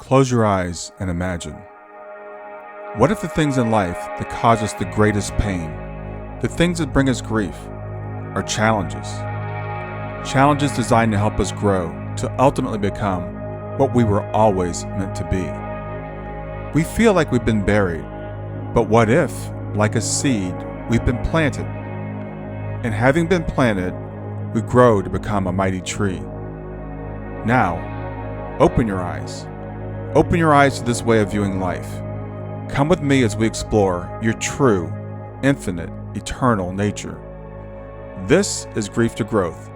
Close your eyes and imagine. What if the things in life that cause us the greatest pain, the things that bring us grief, are challenges? Challenges designed to help us grow, to ultimately become what we were always meant to be. We feel like we've been buried, but what if, like a seed, we've been planted? And having been planted, we grow to become a mighty tree. Now, open your eyes. Open your eyes to this way of viewing life. Come with me as we explore your true, infinite, eternal nature. This is Grief to Growth,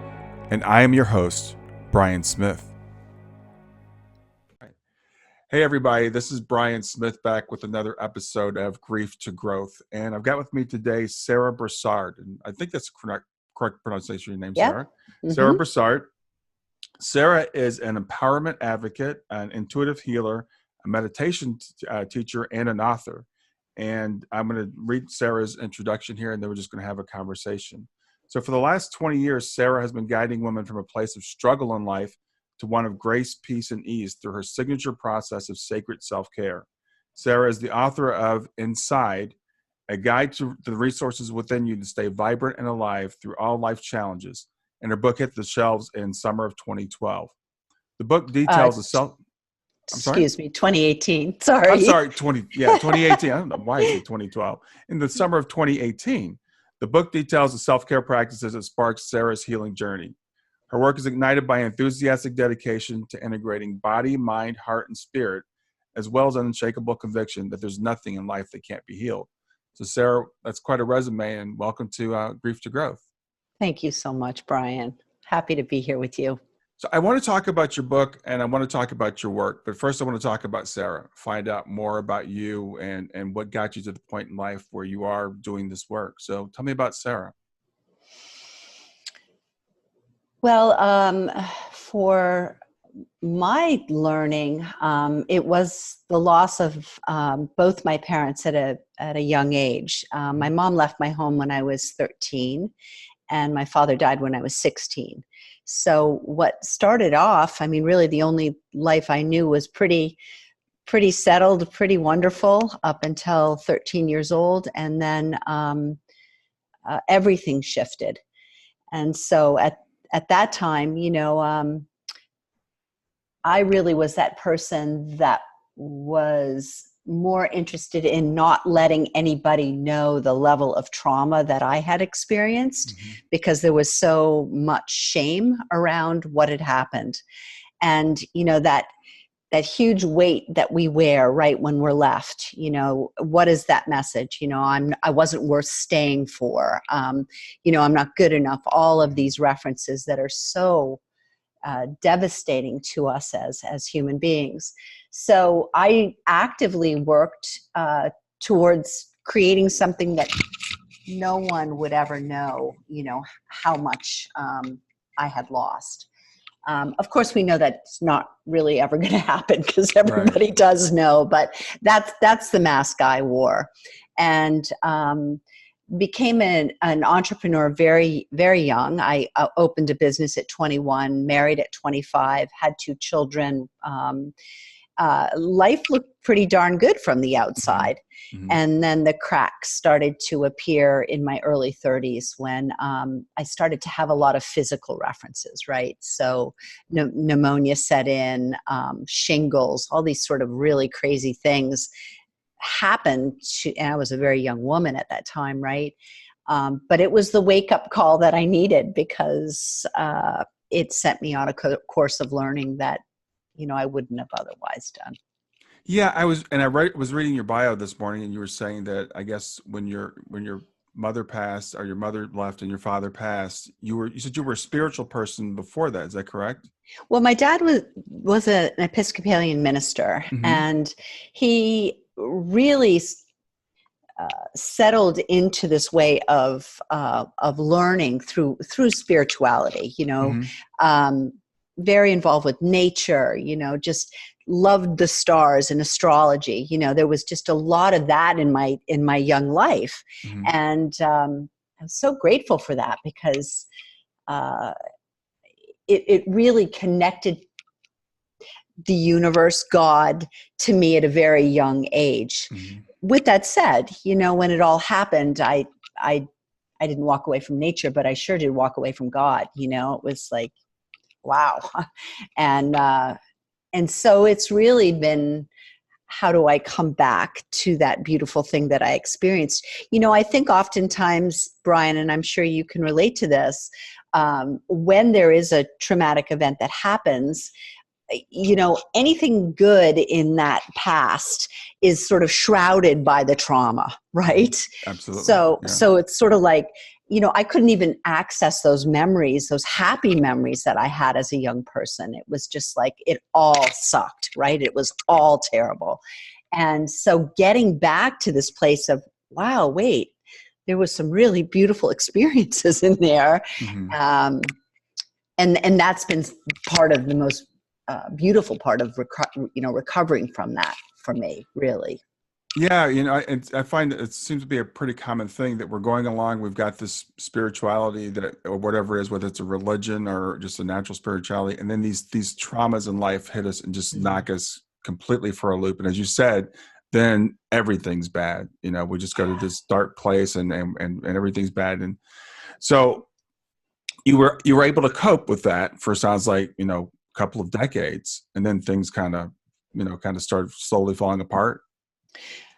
and I am your host, Brian Smith. Hey everybody, this is Brian Smith back with another episode of Grief to Growth, and I've got with me today Sarah Brassard, and I think that's correct pronunciation of your name, Sarah. Mm-hmm. Sarah Brassard. Sarah is an empowerment advocate, an intuitive healer, a meditation teacher, and an author. And I'm going to read Sarah's introduction here, and then we're just going to have a conversation. So for the last 20 years, Sarah has been guiding women from a place of struggle in life to one of grace, peace, and ease through her signature process of sacred self-care. Sarah is the author of Inside, a guide to the resources within you to stay vibrant and alive through all life challenges. And her book hit the shelves in summer of 2012. The book details Excuse me, 2018. Sorry. I'm sorry, 2018. I don't know why I said 2012. In the summer of 2018, the book details the self-care practices that sparked Sarah's healing journey. Her work is ignited by enthusiastic dedication to integrating body, mind, heart, and spirit, as well as an unshakable conviction that there's nothing in life that can't be healed. So Sarah, that's quite a resume, and welcome to Grief to Growth. Thank you so much, Brian. Happy to be here with you. So I want to talk about your book and I want to talk about your work, but first I want to talk about Sarah, find out more about you and what got you to the point in life where you are doing this work. So tell me about Sarah. Well, for my learning, it was the loss of both my parents at a young age. My mom left my home when I was 13, and my father died when I was 16. So what started off, I mean, really the only life I knew was pretty settled, pretty wonderful up until 13 years old. And then everything shifted. And so at that time, I really was that person that was more interested in not letting anybody know the level of trauma that I had experienced, because there was so much shame around what had happened. And, that huge weight that we wear right when we're left, what is that message? I wasn't worth staying for, I'm not good enough. All of these references that are so devastating to us as human beings. So I actively worked towards creating something that no one would ever know, how much I had lost. Of course, we know that's not really ever going to happen because everybody does know, but that's the mask I wore. And became an entrepreneur very, very young. I opened a business at 21, married at 25, had 2 children. Life looked pretty darn good from the outside. Mm-hmm. And then the cracks started to appear in my early 30s when I started to have a lot of physical references, right? So pneumonia set in, shingles, all these sort of really crazy things happened and I was a very young woman at that time, right? But it was the wake-up call that I needed because it sent me on a course of learning that, I wouldn't have otherwise done. Yeah, I was reading your bio this morning, and you were saying that I guess when your mother passed, or your mother left and your father passed, you said you were a spiritual person before that. Is that correct? Well, my dad was an Episcopalian minister, and he really settled into this way of learning through spirituality. Very involved with nature. Just loved the stars and astrology. There was just a lot of that in my young life, and I'm so grateful for that because it really connected the universe, God, to me at a very young age. Mm-hmm. With that said, when it all happened, I didn't walk away from nature, but I sure did walk away from God. It was like, wow. And so it's really been, how do I come back to that beautiful thing that I experienced? I think oftentimes, Brian, and I'm sure you can relate to this, when there is a traumatic event that happens, anything good in that past is sort of shrouded by the trauma, right? Absolutely. So it's sort of like, I couldn't even access those memories, those happy memories that I had as a young person. It was just like, it all sucked, right? It was all terrible. And so getting back to this place of, wow, wait, there was some really beautiful experiences in there. Mm-hmm. And that's been part of the most beautiful part of recovering from that for me, really. Yeah, I find it seems to be a pretty common thing that we're going along. We've got this spirituality that, or whatever it is, whether it's a religion or just a natural spirituality, and then these traumas in life hit us and just knock us completely for a loop. And as you said, then everything's bad. We just go to this dark place, and everything's bad. And so you were able to cope with that for, sounds like, a couple of decades, and then things kind of started slowly falling apart.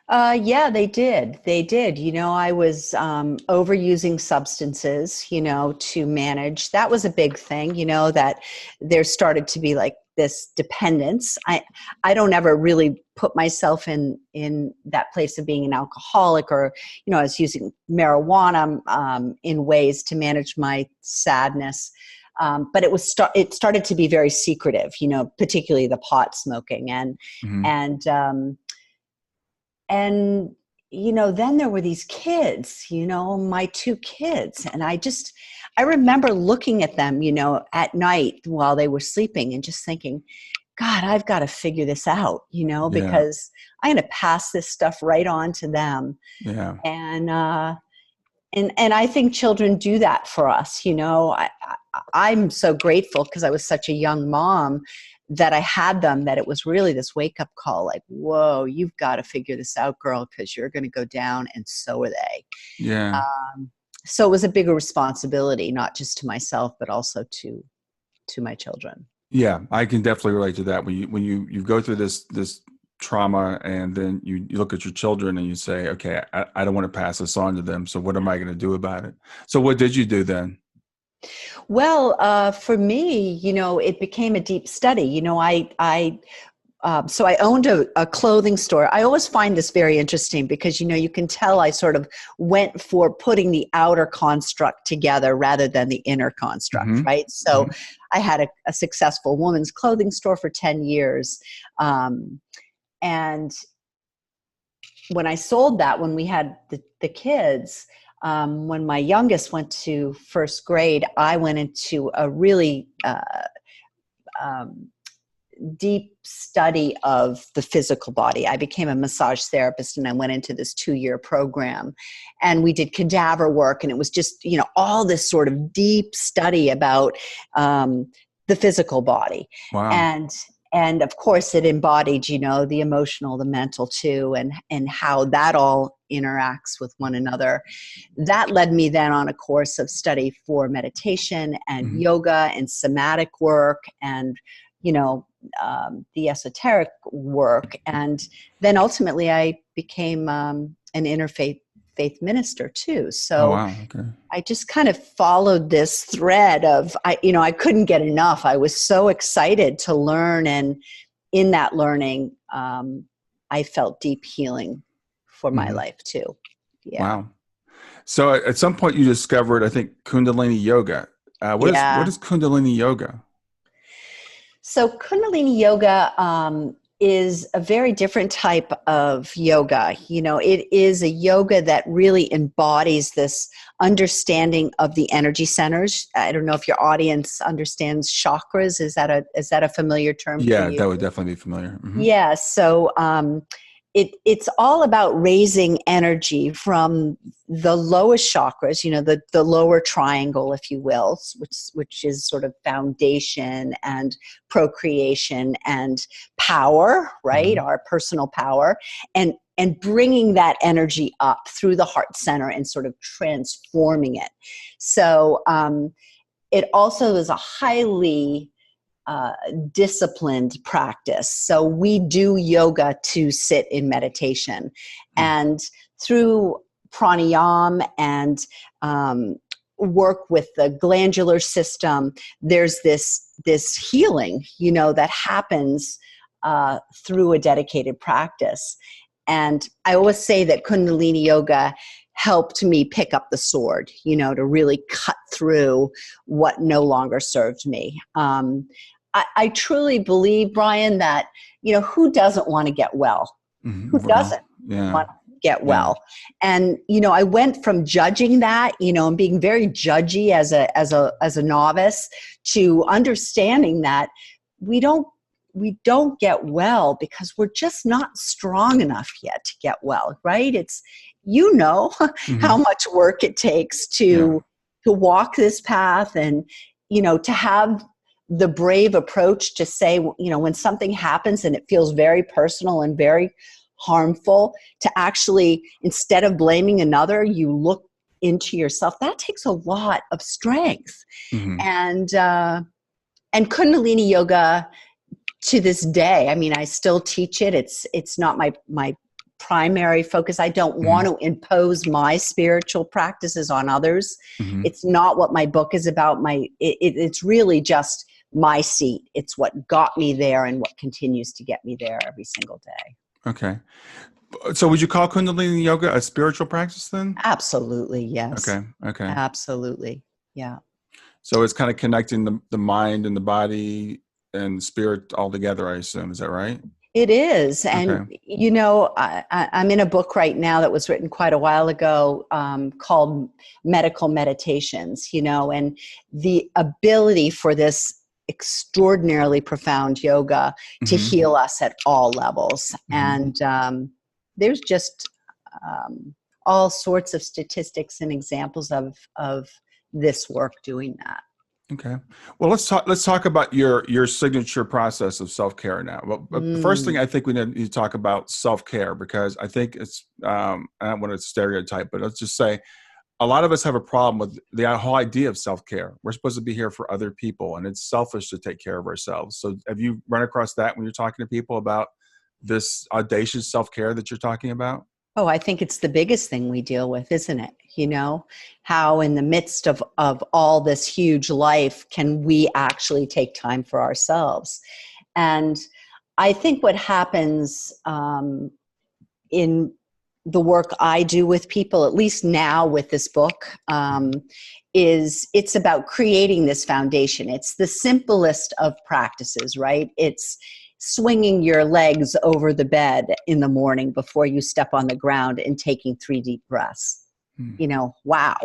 Yeah, they did. I was overusing substances, to manage. That was a big thing, that there started to be like this dependence. I don't ever really put myself in that place of being an alcoholic, or, I was using marijuana in ways to manage my sadness. But it started to be very secretive, particularly the pot smoking Mm-hmm. and then there were these kids, my two kids. And I remember looking at them, at night while they were sleeping and just thinking, God, I've got to figure this out, because I'm going to pass this stuff right on to them. Yeah. And I think children do that for us. I'm so grateful because I was such a young mom that I had them, that it was really this wake up call, like, whoa, you've got to figure this out, girl, because you're going to go down, and so are they. Yeah. So it was a bigger responsibility, not just to myself, but also to my children. Yeah, I can definitely relate to that. When you go through this trauma, and then you look at your children and you say, okay, I don't want to pass this on to them. So what am I going to do about it? So what did you do then? Well, for me, it became a deep study. So I owned a clothing store. I always find this very interesting because, you can tell I sort of went for putting the outer construct together rather than the inner construct, Mm-hmm. right? So Mm-hmm. I had a successful women's clothing store for 10 years. And when I sold that, when we had the kids, when my youngest went to first grade, I went into a really deep study of the physical body. I became a massage therapist, and I went into this 2-year program, and we did cadaver work, and it was just, all this sort of deep study about the physical body. Wow. And of course it embodied, the emotional, the mental too, and how that all interacts with one another. That led me then on a course of study for meditation and Mm-hmm. yoga and somatic work and, the esoteric work. And then ultimately I became an interfaith minister too. Oh, So wow. Okay. I just kind of followed this thread of, I couldn't get enough. I was so excited to learn. And in that learning, I felt deep healing for my Mm-hmm. life too. Yeah. Wow. So at some point you discovered, I think, Kundalini Yoga. What Yeah. is Kundalini Yoga? So Kundalini Yoga is a very different type of yoga. It is a yoga that really embodies this understanding of the energy centers. I don't know if your audience understands chakras. Is that a familiar term for Yeah, you? that would definitely be familiar. Mm-hmm. Yeah. So it's all about raising energy from the lowest chakras, the lower triangle, if you will, which is sort of foundation and procreation and power, right? Our personal power, and bringing that energy up through the heart center and sort of transforming it. So it also is a highly disciplined practice. So we do yoga to sit in meditation, and through pranayama and work with the glandular system, there's this healing, that happens through a dedicated practice. And I always say that Kundalini Yoga helped me pick up the sword, to really cut through what no longer served me. I truly believe, Brian, that, who doesn't want to get well? Who doesn't want to get well? And, I went from judging that, and being very judgy as a novice, to understanding that we don't get well because we're just not strong enough yet to get well, right? It's, how much work it takes to walk this path, and, to have the brave approach to say, when something happens and it feels very personal and very harmful, to actually, instead of blaming another, you look into yourself. That takes a lot of strength. And Kundalini Yoga, to this day, I mean, I still teach it. It's not my primary focus. I don't want to impose my spiritual practices on others. It's not what my book is about. It's really just my seat. It's what got me there and what continues to get me there every single day. Okay. So would you call Kundalini Yoga a spiritual practice then? Absolutely, yes. Okay. Absolutely, yeah. So it's kind of connecting the mind and the body and spirit all together, I assume. Is that right? It is. And, I'm in a book right now that was written quite a while ago called Medical Meditations, and the ability for this extraordinarily profound yoga to heal us at all levels. And there's just all sorts of statistics and examples of this work doing that. Okay. Well, let's talk about your signature process of self-care now. Well, but the first thing I think we need to talk about self-care, because I think it's, I don't want to stereotype, but let's just say a lot of us have a problem with the whole idea of self-care. We're supposed to be here for other people, and it's selfish to take care of ourselves. So have you run across that when you're talking to people about this audacious self-care that you're talking about? Oh, I think it's the biggest thing we deal with, isn't it? How in the midst of all this huge life, can we actually take time for ourselves? And I think what happens in the work I do with people, at least now with this book, is it's about creating this foundation. It's the simplest of practices, right? It's swinging your legs over the bed in the morning before you step on the ground and taking 3 deep breaths. Wow,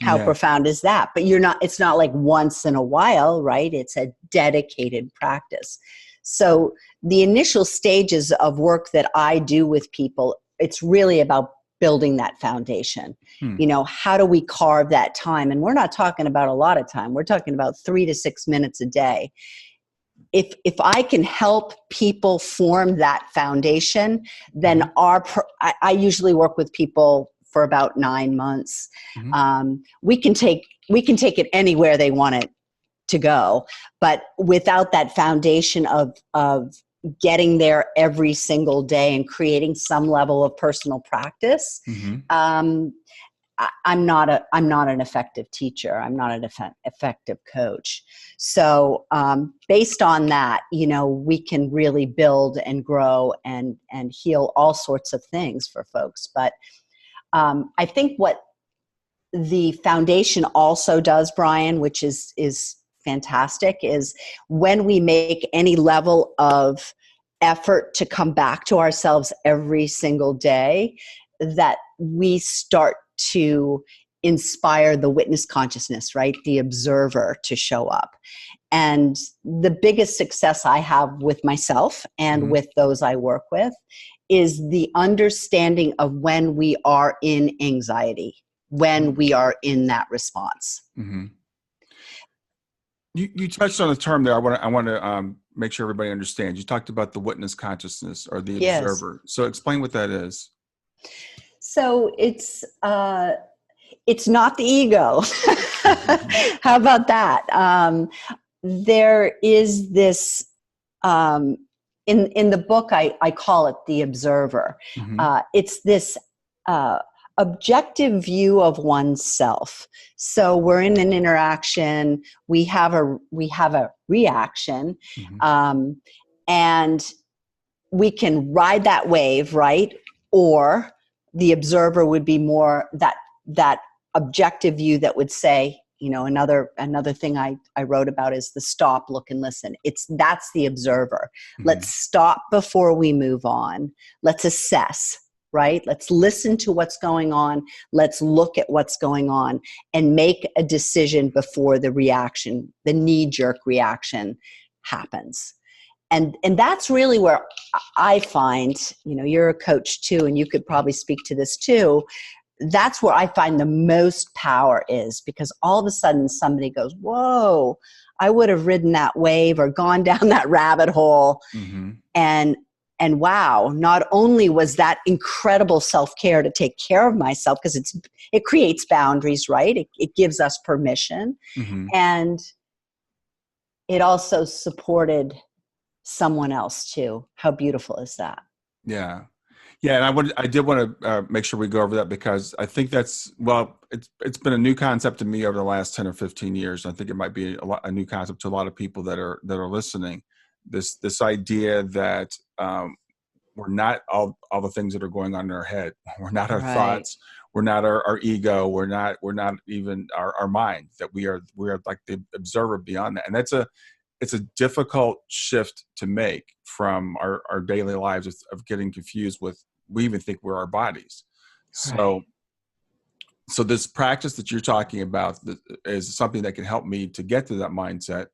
how profound is that? But it's not like once in a while, right? It's a dedicated practice. So the initial stages of work that I do with people, it's really about building that foundation. How do we carve that time? And we're not talking about a lot of time. We're talking about 3 to 6 minutes a day. If I can help people form that foundation, then I usually work with people for about 9 months. We can take it anywhere they want it to go, but without that foundation of getting there every single day and creating some level of personal practice, I'm not an effective teacher. I'm not an effective coach. So based on that, we can really build and grow and heal all sorts of things for folks. But I think what the foundation also does, Brian, which is fantastic, is when we make any level of effort to come back to ourselves every single day, that we start to inspire the witness consciousness, right? The observer to show up. And the biggest success I have with myself and with those I work with is the understanding of when we are in anxiety, when we are in that response. Mm-hmm. You touched on a term there. I want to make sure everybody understands. You talked about the witness consciousness or the observer. So explain what that is. So it's not the ego. How about that? There is this, in the book, I call it the observer. It's this objective view of oneself. So we're in an interaction, we have a reaction, and we can ride that wave, right? Or the observer would be more that objective view that would say, another thing I wrote about is the stop, look, and listen. That's the observer. Let's stop before we move on. Let's assess, right? Let's listen to what's going on. Let's look at what's going on and make a decision before the reaction, the knee-jerk reaction happens. And that's really where I find, you're a coach too, and you could probably speak to this too. That's where I find the most power is, because all of a sudden somebody goes, whoa, I would have ridden that wave or gone down that rabbit hole. And wow, not only was that incredible self-care to take care of myself, because it creates boundaries, right? It gives us permission. And it also supported someone else too. How beautiful is that? Yeah. And I did want to make sure we go over that, because I think it's been a new concept to me over the last 10 or 15 years. I think it might be a new concept to a lot of people that are listening. This idea that we're not all the things that are going on in our head. We're not our thoughts. We're not our ego. We're not even our mind. That we are like the observer beyond that. And it's a difficult shift to make from our daily lives of getting confused with, we even think we're our bodies. So this practice that you're talking about is something that can help me to get to that mindset.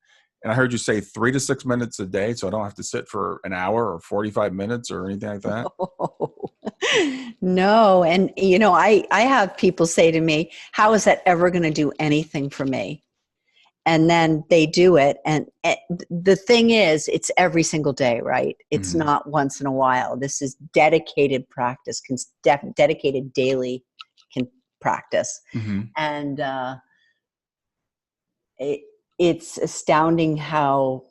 And I heard you say 3 to 6 minutes a day, so I don't have to sit for an hour or 45 minutes or anything like that. No. And, I have people say to me, how is that ever going to do anything for me? And then they do it. And the thing is, it's every single day, right? It's not once in a while. This is dedicated practice, dedicated daily practice. And it's astounding how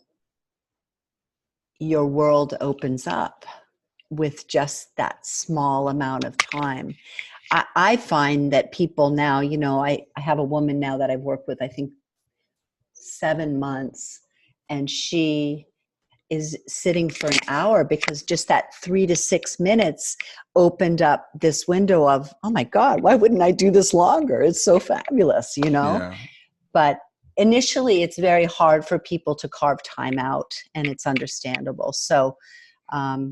your world opens up with just that small amount of time. I find that people now, I have a woman now that I've worked with, I think, 7 months, and she is sitting for an hour because just that 3 to 6 minutes opened up this window of, oh my God, why wouldn't I do this longer? It's so fabulous, Yeah. But initially it's very hard for people to carve time out, and it's understandable. So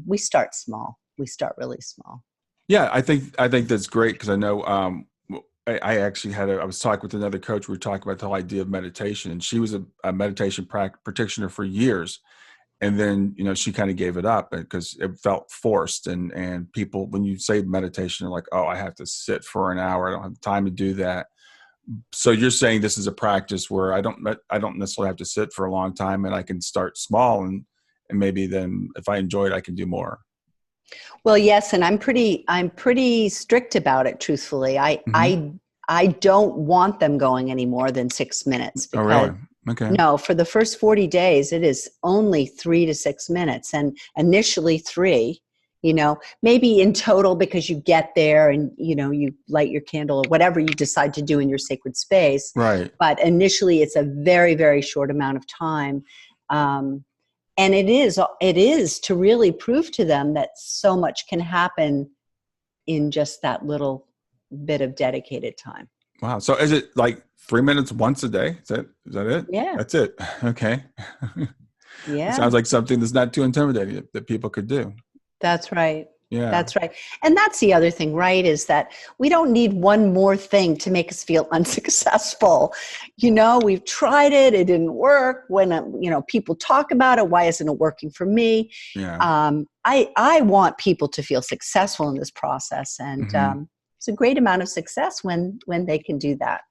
we start small. We start really small. Yeah, I think that's great, because I know I actually I was talking with another coach. We were talking about the whole idea of meditation, and she was a meditation practitioner for years. And then, she kind of gave it up because it felt forced. And people, when you say meditation, are like, oh, I have to sit for an hour. I don't have time to do that. So you're saying this is a practice where I don't necessarily have to sit for a long time, and I can start small, and maybe then if I enjoy it, I can do more. Well, yes, and I'm pretty strict about it, truthfully. I don't want them going any more than 6 minutes. Oh, really? Okay. No, for the first 40 days, it is only 3 to 6 minutes, and initially 3. Maybe in total, because you get there and you light your candle or whatever you decide to do in your sacred space. Right. But initially, it's a very, very short amount of time. And it is to really prove to them that so much can happen in just that little bit of dedicated time. Wow. So is it like 3 minutes once a day? Is that it? Yeah. That's it. Okay. Yeah. It sounds like something that's not too intimidating that people could do. That's right. Yeah. That's right. And that's the other thing, right? Is that we don't need one more thing to make us feel unsuccessful. We've tried it. It didn't work. When, people talk about it, why isn't it working for me? Yeah. I want people to feel successful in this process. And it's a great amount of success when they can do that.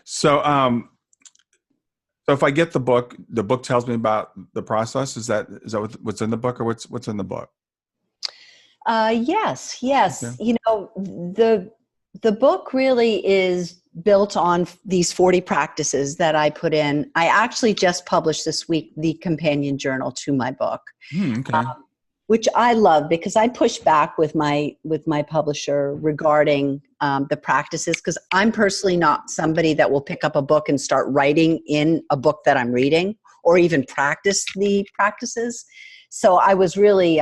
So, so if I get the book tells me about the process. Is that what's in the book, or what's in the book? Yes. Okay. The book really is built on these 40 practices that I put in. I actually just published this week the companion journal to my book, Okay. which I love because I pushed back with my publisher regarding the practices, because I'm personally not somebody that will pick up a book and start writing in a book that I'm reading or even practice the practices. So I was really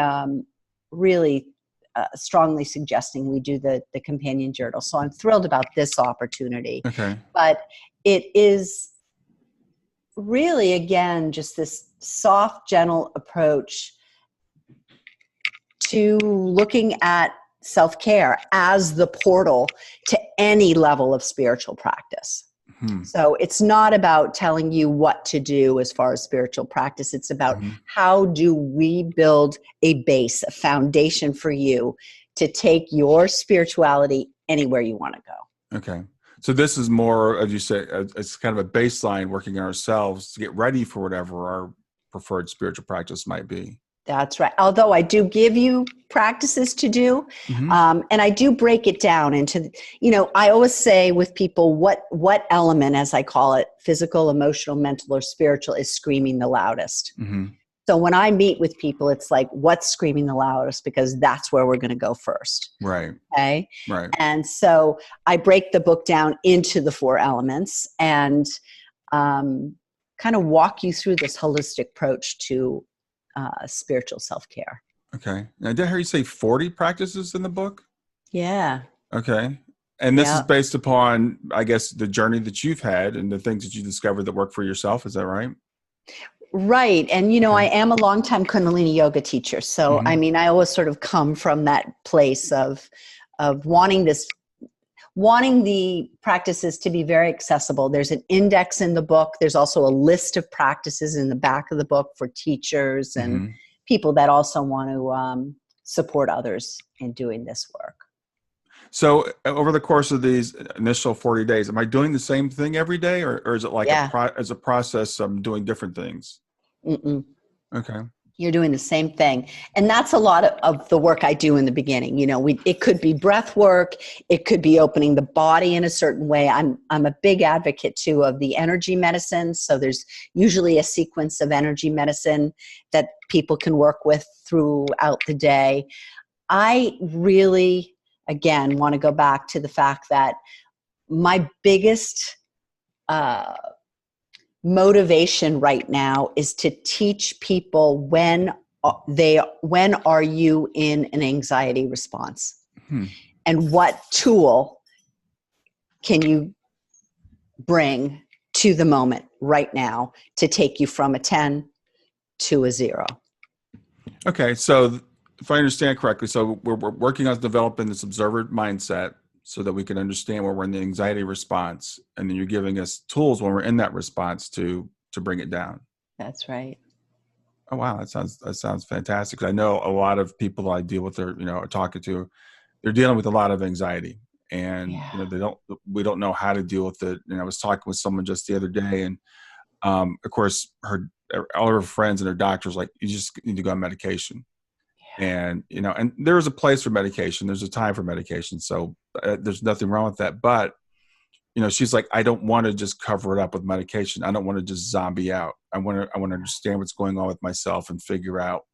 strongly suggesting we do the companion journal. So I'm thrilled about this opportunity. Okay. But it is really, again, just this soft, gentle approach to looking at self-care as the portal to any level of spiritual practice. So it's not about telling you what to do as far as spiritual practice. It's about how do we build a base, a foundation for you to take your spirituality anywhere you want to go. Okay. So this is more, as you say, it's kind of a baseline working on ourselves to get ready for whatever our preferred spiritual practice might be. That's right. Although I do give you practices to do, and I do break it down into, I always say with people, what element, as I call it, physical, emotional, mental, or spiritual, is screaming the loudest. So when I meet with people, it's like, what's screaming the loudest? Because that's where we're going to go first. Right. Okay. Right. And so I break the book down into the 4 elements and kind of walk you through this holistic approach to spiritual self-care. Okay. Now, did I hear you say 40 practices in the book? Yeah. Okay. And this is based upon, I guess, the journey that you've had and the things that you discovered that work for yourself. Is that right? Right. And, I am a longtime Kundalini Yoga teacher. So, I always sort of come from that place of wanting the practices to be very accessible. There's an index in the book. There's also a list of practices in the back of the book for teachers and people that also want to support others in doing this work. So over the course of these initial 40 days, am I doing the same thing every day, or is it like as a process, I'm doing different things? Okay. You're doing the same thing. And that's a lot of the work I do in the beginning. It could be breath work. It could be opening the body in a certain way. I'm a big advocate too of the energy medicine. So there's usually a sequence of energy medicine that people can work with throughout the day. I really, again, want to go back to the fact that my biggest motivation right now is to teach people when are you in an anxiety response, and what tool can you bring to the moment right now to take you from a 10 to a 0. Okay, so if I understand correctly, so we're working on developing this observer mindset so that we can understand where we're in the anxiety response, and then you're giving us tools when we're in that response to bring it down. That's right. Oh wow, that sounds fantastic. I know a lot of people I deal with, are talking to, they're dealing with a lot of anxiety, and we don't know how to deal with it. And I was talking with someone just the other day, and of course, all her friends and her doctors like, you just need to go on medication. And, and there's a place for medication. There's a time for medication. So there's nothing wrong with that. But, she's like, I don't want to just cover it up with medication. I don't want to just zombie out. I want to understand what's going on with myself and figure out,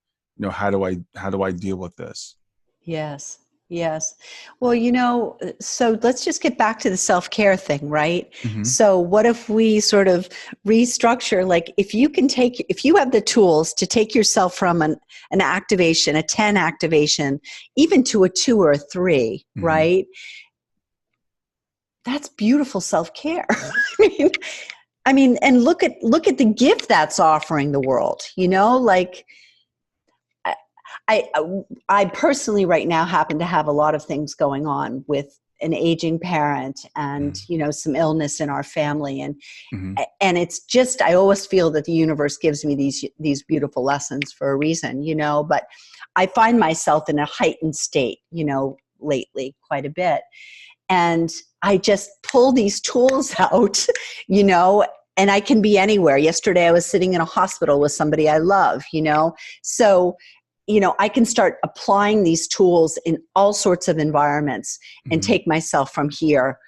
how do I deal with this? Yes. Yes. Well, so let's just get back to the self-care thing, right? So what if we sort of restructure, like if you have the tools to take yourself from an activation, a 10 activation, even to a 2 or a 3, right? That's beautiful self-care. I mean, and look at the gift that's offering the world, like, I personally right now happen to have a lot of things going on with an aging parent and, some illness in our family. And it's just, I always feel that the universe gives me these beautiful lessons for a reason, but I find myself in a heightened state, lately quite a bit. And I just pull these tools out, and I can be anywhere. Yesterday I was sitting in a hospital with somebody I love, so I can start applying these tools in all sorts of environments and take myself from here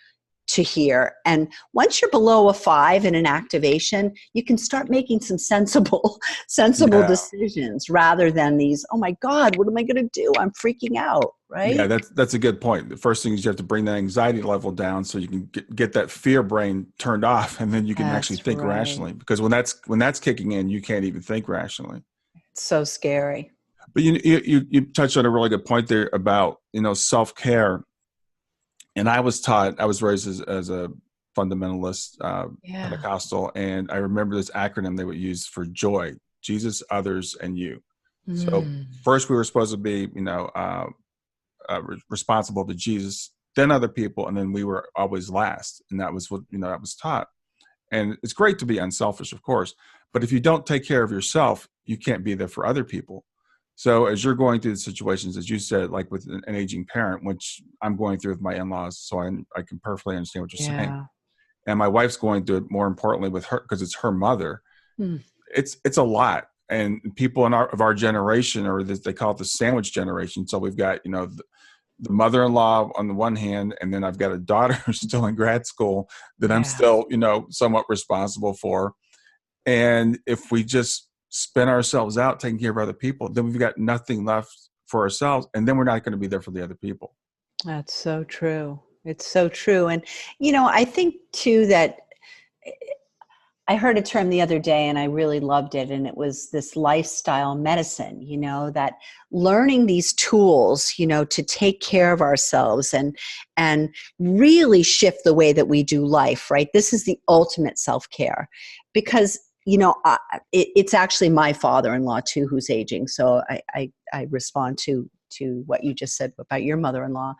to here. And once you're below a 5 in an activation, you can start making some sensible decisions rather than these, oh my God, what am I going to do? I'm freaking out, right? Yeah, that's a good point. The first thing is you have to bring that anxiety level down so you can get that fear brain turned off, and then you can actually think rationally. Because when that's kicking in, you can't even think rationally. It's so scary. But you touched on a really good point there about self-care. And I was raised as a fundamentalist, Pentecostal, and I remember this acronym they would use for joy: Jesus, others, and you. So first we were supposed to be, responsible to Jesus, then other people, and then we were always last. And that was what, that was taught. And it's great to be unselfish, of course, but if you don't take care of yourself, you can't be there for other people. So as you're going through the situations, as you said, like with an aging parent, which I'm going through with my in-laws, so I can perfectly understand what you're saying. And my wife's going through it more importantly with her, because it's her mother. It's a lot. And people of our generation, or they call it the sandwich generation. So we've got, the mother-in-law on the one hand, and then I've got a daughter who's still in grad school that I'm still, somewhat responsible for. And if we just spin ourselves out taking care of other people, then we've got nothing left for ourselves, and then we're not going to be there for the other people. That's so true. It's so true. And I think too that I heard a term the other day and I really loved it, and it was this lifestyle medicine, that learning these tools, to take care of ourselves and really shift the way that we do life, right? This is the ultimate self-care, because it's actually my father-in-law too who's aging. So I respond to what you just said about your mother-in-law.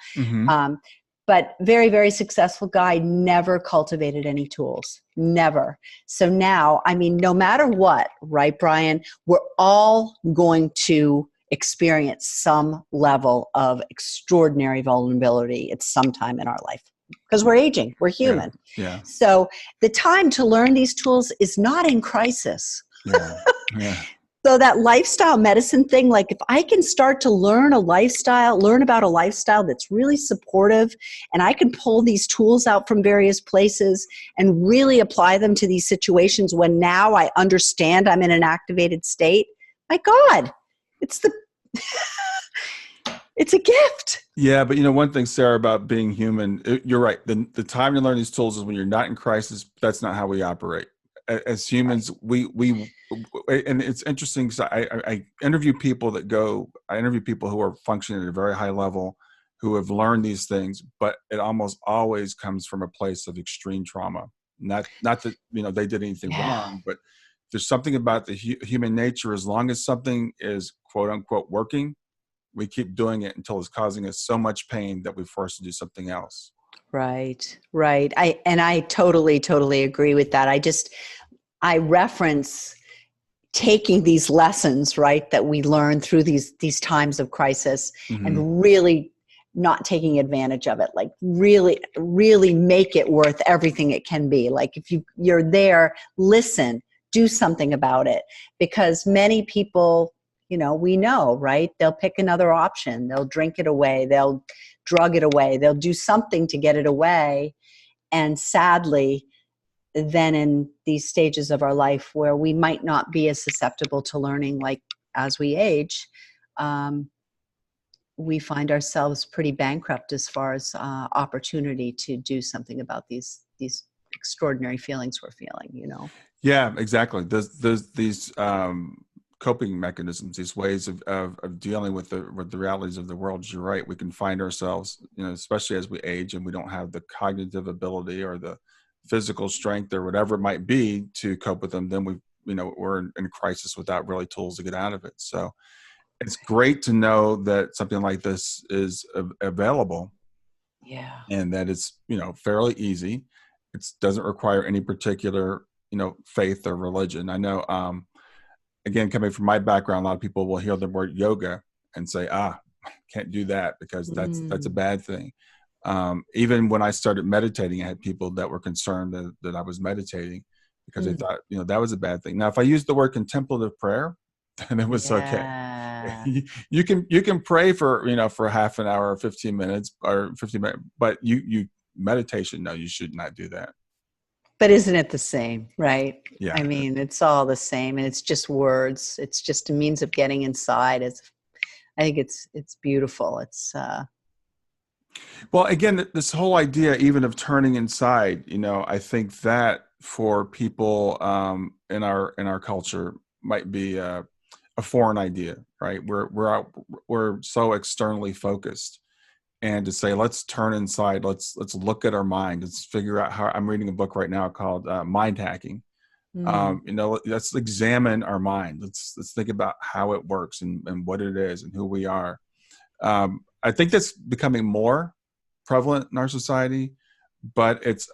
But very, very successful guy, never cultivated any tools, never. So now, no matter what, right, Brian, we're all going to experience some level of extraordinary vulnerability at some time in our life. Because we're aging, we're human. Yeah. So the time to learn these tools is not in crisis. Yeah. So that lifestyle medicine thing, like if I can start to learn about a lifestyle that's really supportive, and I can pull these tools out from various places and really apply them to these situations when now I understand I'm in an activated state, my God, it's a gift. Yeah, but one thing, Sarah, about being human, you're right. The time to learn these tools is when you're not in crisis. That's not how we operate. As humans, we and it's interesting because I interview people who are functioning at a very high level, who have learned these things, but it almost always comes from a place of extreme trauma. Not that they did anything wrong, but there's something about the human nature. As long as something is quote unquote working, we keep doing it until it's causing us so much pain that we're forced to do something else. Right. I totally agree with that. I reference taking these lessons, right, that we learn through these times of crisis, and really not taking advantage of it. Like really, really make it worth everything it can be. Like if you're there, listen, do something about it, because many people, we know, right? They'll pick another option. They'll drink it away. They'll drug it away. They'll do something to get it away. And sadly, then in these stages of our life where we might not be as susceptible to learning, like as we age, we find ourselves pretty bankrupt as far as opportunity to do something about these extraordinary feelings we're feeling, Yeah, exactly. These coping mechanisms, these ways of dealing with the realities of the world. You're right. We can find ourselves, especially as we age and we don't have the cognitive ability or the physical strength or whatever it might be to cope with them. Then we're in crisis without really tools to get out of it. So it's great to know that something like this is available, Yeah. and that it's, fairly easy. It doesn't require any particular, faith or religion. I know, again, coming from my background, a lot of people will hear the word yoga and say, can't do that because that's a bad thing. Even when I started meditating, I had people that were concerned that I was meditating because they thought, that was a bad thing. Now, if I used the word contemplative prayer, then it was okay. Yeah. You can pray for half an hour or 15 minutes or 15 minutes, but you meditation, no, you should not do that. But isn't it the same, right? Yeah. I mean, it's all the same, and it's just words. It's just a means of getting inside. I think it's beautiful. It's Well, again, this whole idea even of turning inside, I think that for people in our culture might be a foreign idea, right? We're so externally focused, and to say let's turn inside, let's look at our mind, let's figure out how. I'm reading a book right now called Mind Hacking. Let's examine our mind. Let's think about how it works and what it is and who we are. I think that's becoming more prevalent in our society, but it's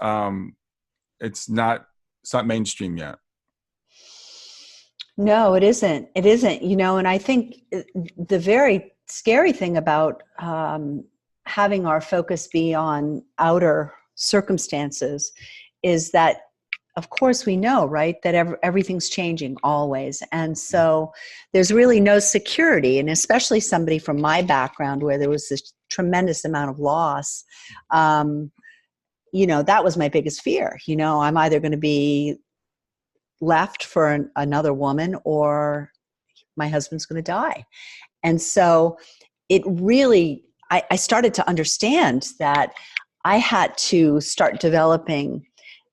not mainstream yet. no, it isn't. It isn't. And I think the very scary thing about having our focus be on outer circumstances is that, of course, we know, right, that everything's changing always. And so there's really no security. And especially somebody from my background where there was this tremendous amount of loss, that was my biggest fear. I'm either going to be left for another woman or my husband's going to die. And so it really, I started to understand that I had to start developing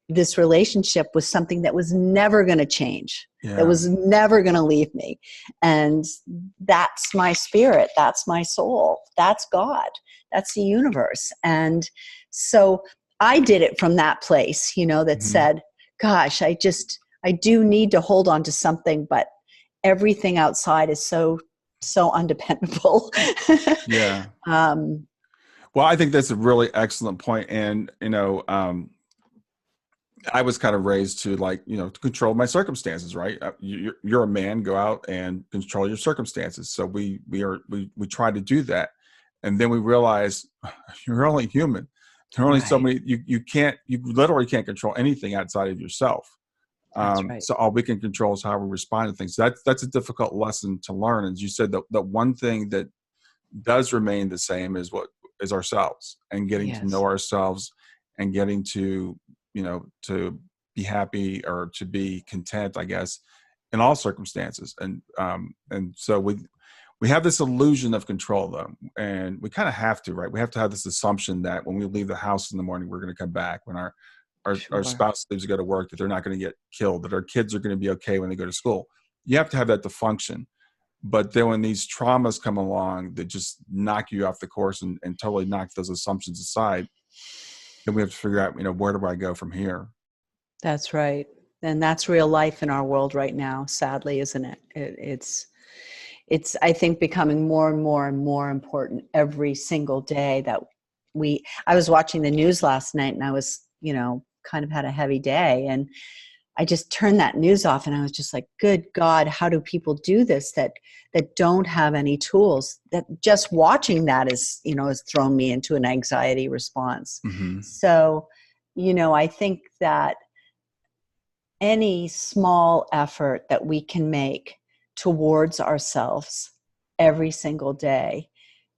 this relationship with something that was never going to change, that was never going to leave me. And that's my spirit. That's my soul. That's God. That's the universe. And so I did it from that place, that said, gosh, I do need to hold on to something, but everything outside is so undependable. Yeah. Well, I think that's a really excellent point. And, I was kind of raised to to control my circumstances, right? You're a man, go out and control your circumstances. So we try to do that. And then we realize you're only human. There are only so many, you literally can't control anything outside of yourself. That's right. So all we can control is how we respond to things. That's a difficult lesson to learn. As you said, that one thing that does remain the same is ourselves, and getting to know ourselves, and getting to to be happy or to be content, I guess, in all circumstances. And so we have this illusion of control, though, and we kind of have to, right? We have to have this assumption that when we leave the house in the morning, we're going to come back. When our spouse leaves to go to work, that they're not going to get killed, that our kids are going to be okay when they go to school. You have to have that to function. But then when these traumas come along that just knock you off the course and totally knock those assumptions aside, then we have to figure out, where do I go from here? That's right. And that's real life in our world right now, sadly, isn't it? It's I think, becoming more and more and more important every single day that I was watching the news last night, and I was, kind of had a heavy day, and I just turned that news off, and I was just like, good God, how do people do this that don't have any tools? That just watching that is, has thrown me into an anxiety response. Mm-hmm. So, I think that any small effort that we can make towards ourselves every single day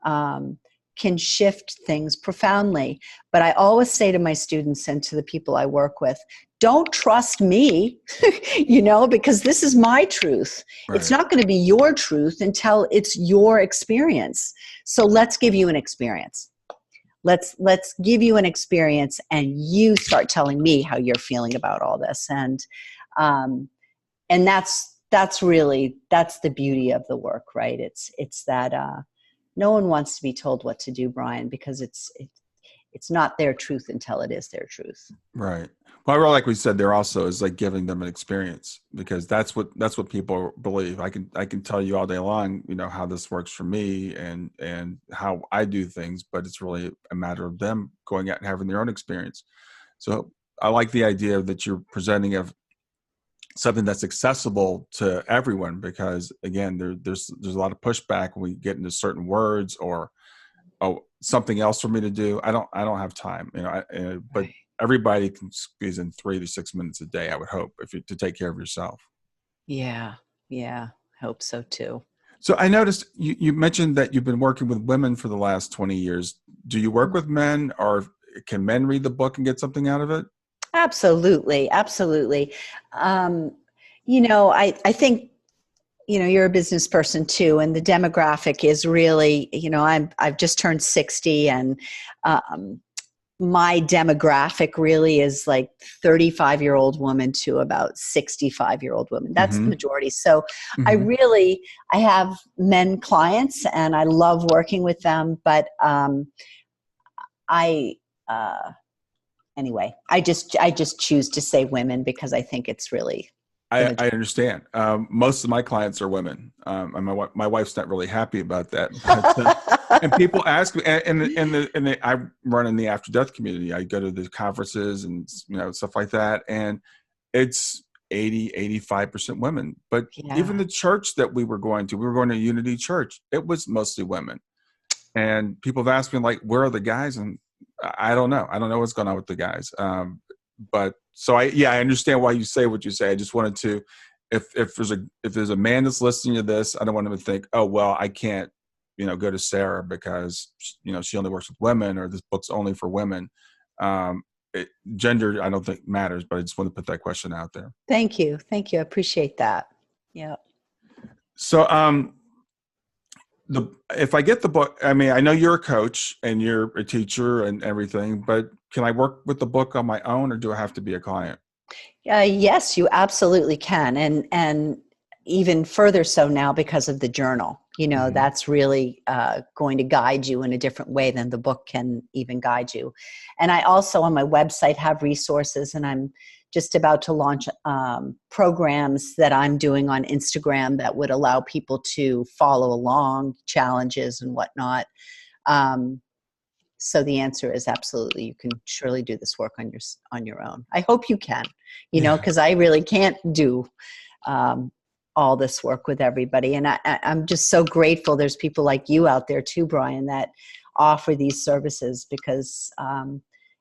can shift things profoundly. But I always say to my students and to the people I work with, don't trust me, because this is my truth. Right. It's not going to be your truth until it's your experience. So let's give you an experience. Let's give you an experience, and you start telling me how you're feeling about all this. And that's the beauty of the work, right? It's that no one wants to be told what to do, Brian, because Mm-hmm. it's not their truth until it is their truth. Right. Well, like we said, there also is like giving them an experience, because that's what people believe. I can tell you all day long, how this works for me and how I do things, but it's really a matter of them going out and having their own experience. So I like the idea that you're presenting of something that's accessible to everyone, because again, there's a lot of pushback when we get into certain words or, oh, something else for me to do. I don't have time, but Right. everybody can squeeze in 3 to 6 minutes a day, I would hope, to take care of yourself. Yeah. Yeah. Hope so too. So I noticed you mentioned that you've been working with women for the last 20 years. Do you work with men, or can men read the book and get something out of it? Absolutely. Absolutely. Um, I think, you're a business person too, and the demographic is really, I've just turned 60, and um, my demographic really is like 35-year-old woman to about 65-year-old woman. That's the Mm-hmm. majority. So Mm-hmm. I have men clients and I love working with them, but I, anyway, I just choose to say women because I think it's really the I majority. understand. Most of my clients are women, and my wife's not really happy about that. But and people ask me, I run in the after death community. I go to the conferences and stuff like that, and it's 85% women. But even Yeah. the church that we were going to Unity Church. It was mostly women, and people have asked me like, "Where are the guys?" And I don't know. I don't know what's going on with the guys. But so I understand why you say what you say. I just wanted to, if there's a man that's listening to this, I don't want him to think, oh well, I can't, go to Sarah because she only works with women, or this book's only for women. Um, Gender, I don't think matters, but I just want to put that question out there. Thank you. Thank you. I appreciate that. Yeah. So, if I get the book, I mean, I know you're a coach and you're a teacher and everything, but can I work with the book on my own, or do I have to be a client? Yes, you absolutely can. And even further so now because of the journal. Mm-hmm. That's really going to guide you in a different way than the book can even guide you. And I also on my website have resources, and I'm just about to launch programs that I'm doing on Instagram that would allow people to follow along challenges and whatnot. So the answer is absolutely. You can surely do this work on your own. I hope you can, Yeah. because I really can't do all this work with everybody. And I'm just so grateful there's people like you out there too, Brian, that offer these services, because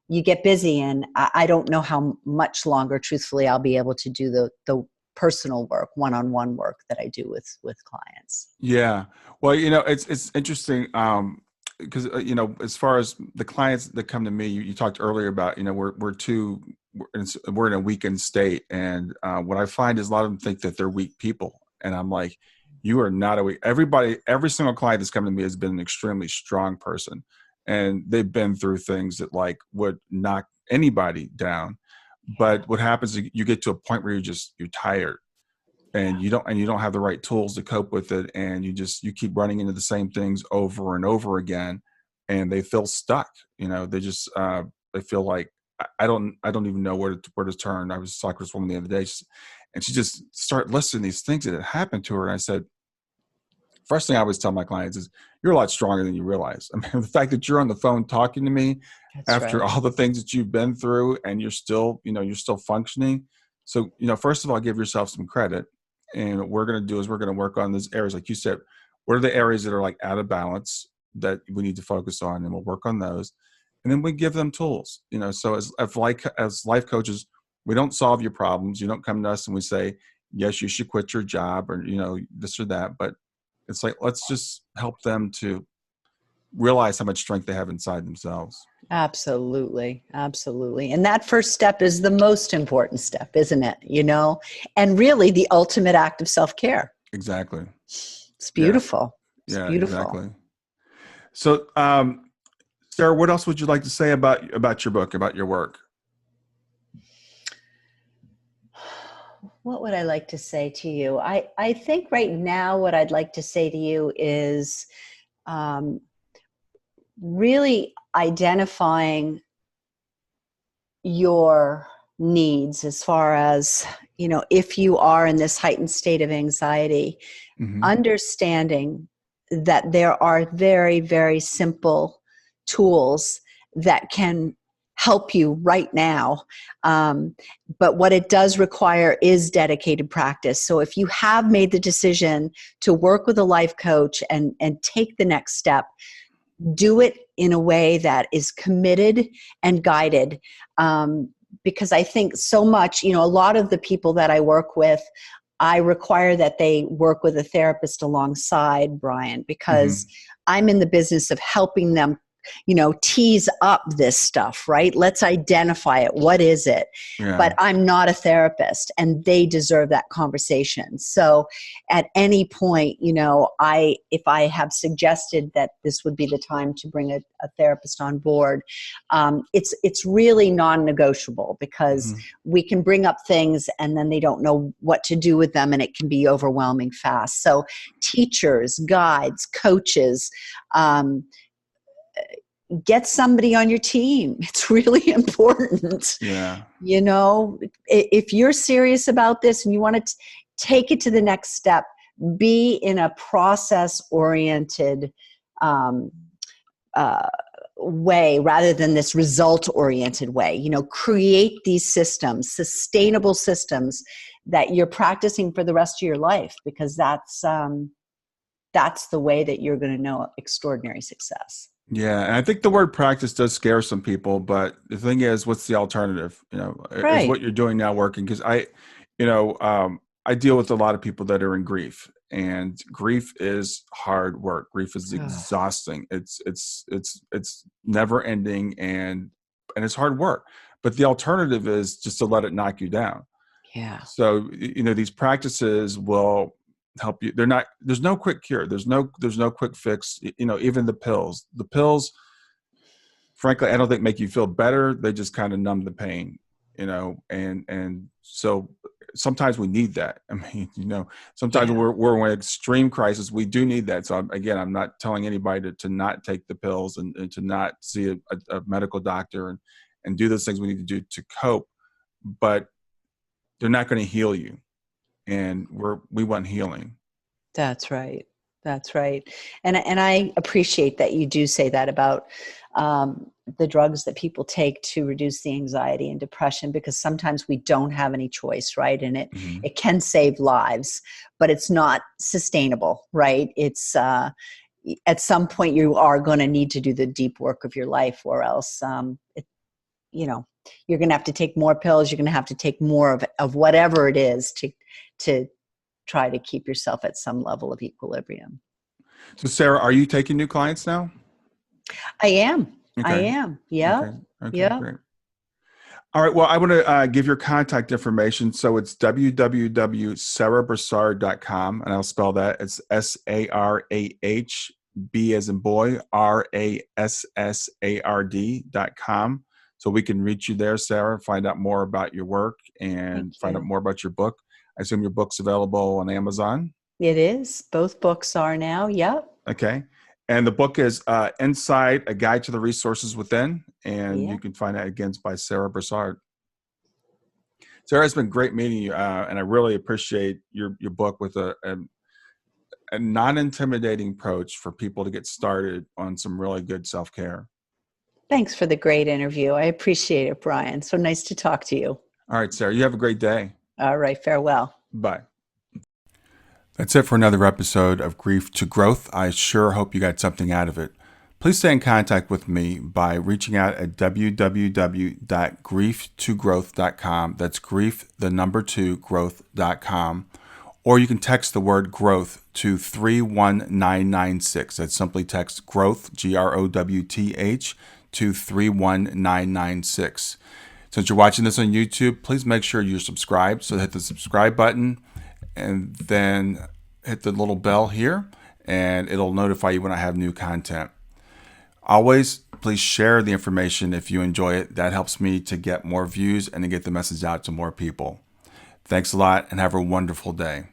you get busy, and I don't know how much longer, truthfully, I'll be able to do the personal work, one-on-one work that I do with clients. Yeah. Well, it's interesting. Because as far as the clients that come to me, you talked earlier about we're in a weakened state, and what I find is a lot of them think that they're weak people, and I'm like, you are not a weak. Every single client that's come to me has been an extremely strong person, and they've been through things that like would knock anybody down. But what happens is you get to a point where you're tired, and you don't have the right tools to cope with it, and you keep running into the same things over and over again, and they feel stuck. They just they feel like I don't even know where to turn. I was talking to this woman the other day, and she just started listing these things that had happened to her, and I said, first thing I always tell my clients is, you're a lot stronger than you realize. I mean, the fact that you're on the phone talking to me That's after right. all the things that you've been through, and you're still functioning. So, first of all, give yourself some credit. And what we're going to do is we're going to work on those areas. Like you said, what are the areas that are like out of balance that we need to focus on? And we'll work on those. And then we give them tools, so as life coaches, we don't solve your problems. You don't come to us and we say, yes, you should quit your job, or, this or that. But it's like, let's just help them to realize how much strength they have inside themselves. Absolutely. Absolutely. And that first step is the most important step, isn't it? And really the ultimate act of self-care. Exactly. It's Yeah. beautiful. It's Yeah, beautiful. exactly. So, Sarah, what else would you like to say about your book, about your work? What would I like to say to you? I think right now what I'd like to say to you is, um, really identifying your needs as far as, if you are in this heightened state of anxiety, understanding that there are very, very simple tools that can help you right now. But what it does require is dedicated practice. So if you have made the decision to work with a life coach and take the next step, do it in a way that is committed and guided. Because I think so much, a lot of the people that I work with, I require that they work with a therapist alongside, Brian, because I'm in the business of helping them, tease up this stuff, right? Let's identify it. What is it? Yeah. But I'm not a therapist, and they deserve that conversation. So at any point, if I have suggested that this would be the time to bring a therapist on board, it's really non-negotiable, because we can bring up things and then they don't know what to do with them, and it can be overwhelming fast. So teachers, guides, coaches, get somebody on your team. It's really important. Yeah. If you're serious about this and you want to take it to the next step, be in a process-oriented way rather than this result-oriented way. Create these systems, sustainable systems that you're practicing for the rest of your life, because that's the way that you're going to know extraordinary success. Yeah, and I think the word practice does scare some people, but the thing is, what's the alternative? Right. Is what you're doing now working? Because I deal with a lot of people that are in grief, and grief is hard work. Grief is exhausting. It's never ending, and it's hard work. But the alternative is just to let it knock you down. Yeah. So these practices will help you. There's no quick cure. There's no quick fix. Even the pills, frankly, I don't think make you feel better. They just kind of numb the pain, and so sometimes we need that. I mean, sometimes we're in an extreme crisis. We do need that. So I'm not telling anybody to not take the pills and to not see a medical doctor and do those things we need to do to cope, but they're not going to heal you. And we want healing. That's right. That's right. And I appreciate that you do say that about the drugs that people take to reduce the anxiety and depression, because sometimes we don't have any choice, right? And it can save lives, but it's not sustainable, right? It's at some point you are going to need to do the deep work of your life, or else you're going to have to take more pills. You're going to have to take more of whatever it is to try to keep yourself at some level of equilibrium. So Sarah, are you taking new clients now? I am. Okay. I am. Yeah. Okay. Yeah. Great. All right. Well, I want to give your contact information. So it's www.sarahbrassard.com, and I'll spell that. It's SARAH, B as in boy, RASSARD.com. So we can reach you there, Sarah, find out more about your work and find out more about your book. I assume your book's available on Amazon? It is. Both books are now. Yep. Okay. And the book is Inside, A Guide to the Resources Within. And you can find that again by Sarah Brassard. Sarah, it's been great meeting you. And I really appreciate your book with a non-intimidating approach for people to get started on some really good self-care. Thanks for the great interview. I appreciate it, Brian. So nice to talk to you. All right, Sarah, you have a great day. All right. Farewell. Bye. That's it for another episode of Grief to Growth. I sure hope you got something out of it. Please stay in contact with me by reaching out at www.grieftogrowth.com. That's growth2growth.com. Or you can text the word growth to 31996. That's simply text growth, GROWTH, to 31996. Since you're watching this on YouTube, please make sure you're subscribed. So hit the subscribe button and then hit the little bell here, and it'll notify you when I have new content. Always, please share the information if you enjoy it. That helps me to get more views and to get the message out to more people. Thanks a lot, and have a wonderful day.